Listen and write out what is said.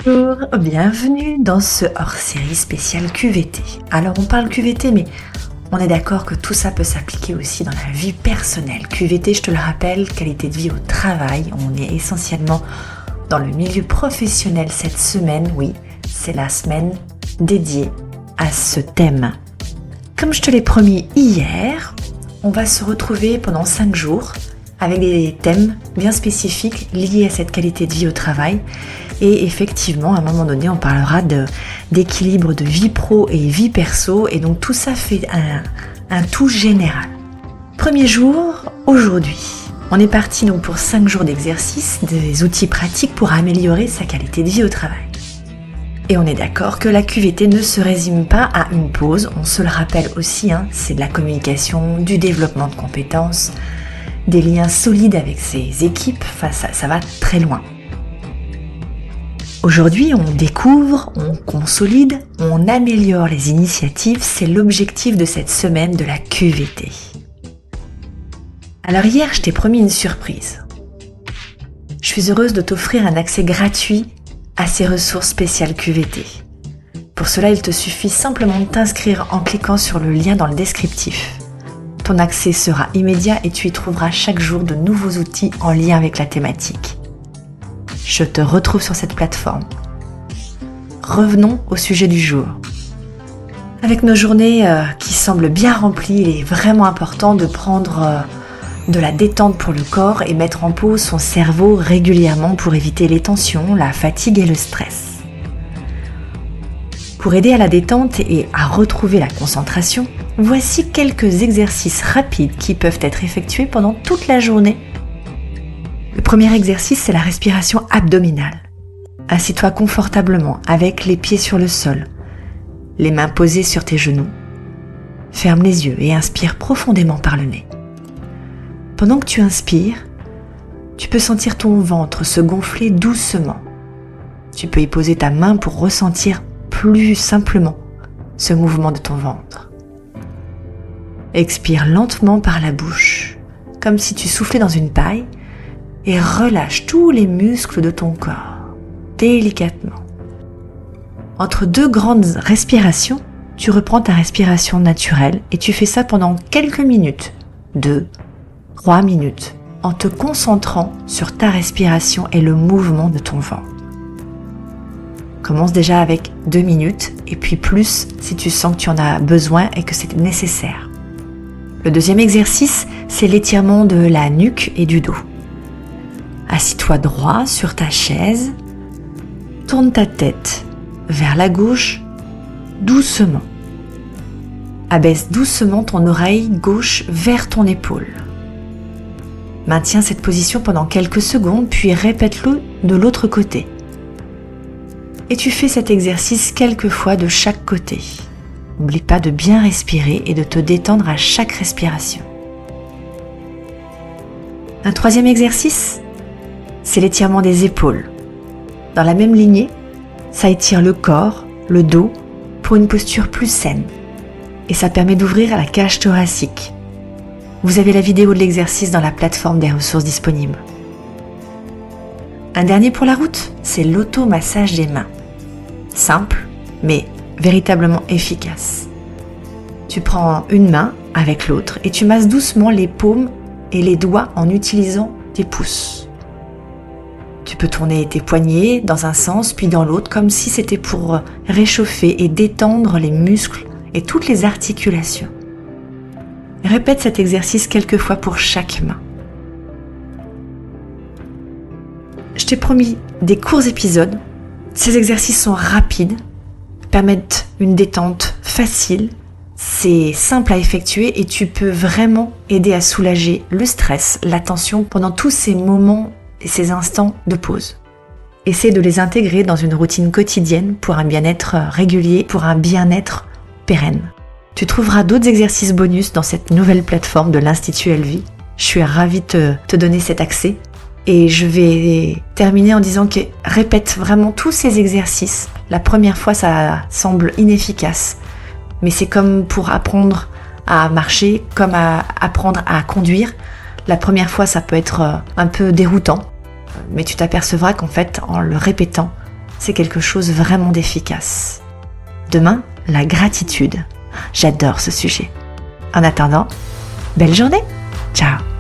Bonjour, bienvenue dans ce hors-série spécial QVT. Alors on parle QVT mais on est d'accord que tout ça peut s'appliquer aussi dans la vie personnelle. QVT, je te le rappelle, qualité de vie au travail, on est essentiellement dans le milieu professionnel cette semaine, oui, c'est la semaine dédiée à ce thème. Comme je te l'ai promis hier, on va se retrouver pendant 5 jours avec des thèmes bien spécifiques liés à cette qualité de vie au travail. Et effectivement, à un moment donné, on parlera d'équilibre de vie pro et vie perso. Et donc tout ça fait un tout général. Premier jour, aujourd'hui. On est parti donc pour 5 jours d'exercice, des outils pratiques pour améliorer sa qualité de vie au travail. Et on est d'accord que la QVT ne se résume pas à une pause. On se le rappelle aussi, c'est de la communication, du développement de compétences, des liens solides avec ses équipes. Enfin, ça va très loin. Aujourd'hui, on découvre, on consolide, on améliore les initiatives. C'est l'objectif de cette semaine de la QVT. Alors hier, je t'ai promis une surprise. Je suis heureuse de t'offrir un accès gratuit à ces ressources spéciales QVT. Pour cela, il te suffit simplement de t'inscrire en cliquant sur le lien dans le descriptif. Ton accès sera immédiat et tu y trouveras chaque jour de nouveaux outils en lien avec la thématique. Je te retrouve sur cette plateforme. Revenons au sujet du jour. Avec nos journées qui semblent bien remplies, il est vraiment important de prendre de la détente pour le corps et mettre en pause son cerveau régulièrement pour éviter les tensions, la fatigue et le stress. Pour aider à la détente et à retrouver la concentration, voici quelques exercices rapides qui peuvent être effectués pendant toute la journée. Le premier exercice, c'est la respiration abdominale. Assieds-toi confortablement avec les pieds sur le sol, les mains posées sur tes genoux. Ferme les yeux et inspire profondément par le nez. Pendant que tu inspires, tu peux sentir ton ventre se gonfler doucement. Tu peux y poser ta main pour ressentir plus simplement ce mouvement de ton ventre. Expire lentement par la bouche, comme si tu soufflais dans une paille, et relâche tous les muscles de ton corps, délicatement. Entre 2 grandes respirations, tu reprends ta respiration naturelle et tu fais ça pendant quelques minutes, 2, 3 minutes, en te concentrant sur ta respiration et le mouvement de ton ventre. Commence déjà avec 2 minutes et puis plus si tu sens que tu en as besoin et que c'est nécessaire. Le deuxième exercice, c'est l'étirement de la nuque et du dos. Assis-toi droit sur ta chaise, tourne ta tête vers la gauche doucement. Abaisse doucement ton oreille gauche vers ton épaule. Maintiens cette position pendant quelques secondes, puis répète-le de l'autre côté. Et tu fais cet exercice quelques fois de chaque côté. N'oublie pas de bien respirer et de te détendre à chaque respiration. Un troisième exercice, c'est l'étirement des épaules. Dans la même lignée, ça étire le corps, le dos, pour une posture plus saine. Et ça permet d'ouvrir la cage thoracique. Vous avez la vidéo de l'exercice dans la plateforme des ressources disponibles. Un dernier pour la route, c'est l'automassage des mains. Simple, mais véritablement efficace. Tu prends une main avec l'autre et tu masses doucement les paumes et les doigts en utilisant tes pouces. Tu peux tourner tes poignets dans un sens puis dans l'autre comme si c'était pour réchauffer et détendre les muscles et toutes les articulations. Répète cet exercice quelques fois pour chaque main. Je t'ai promis des courts épisodes. Ces exercices sont rapides, permettent une détente facile, c'est simple à effectuer et tu peux vraiment aider à soulager le stress, la tension pendant tous ces moments et ces instants de pause. Essaie de les intégrer dans une routine quotidienne pour un bien-être régulier, pour un bien-être pérenne. Tu trouveras d'autres exercices bonus dans cette nouvelle plateforme de l'Institut Elvie. Je suis ravie de te donner cet accès. Et je vais terminer en disant que répète vraiment tous ces exercices. La première fois, ça semble inefficace. Mais c'est comme pour apprendre à marcher, comme à apprendre à conduire. La première fois, ça peut être un peu déroutant. Mais tu t'apercevras qu'en fait, en le répétant, c'est quelque chose vraiment d'efficace. Demain, la gratitude. J'adore ce sujet. En attendant, belle journée. Ciao.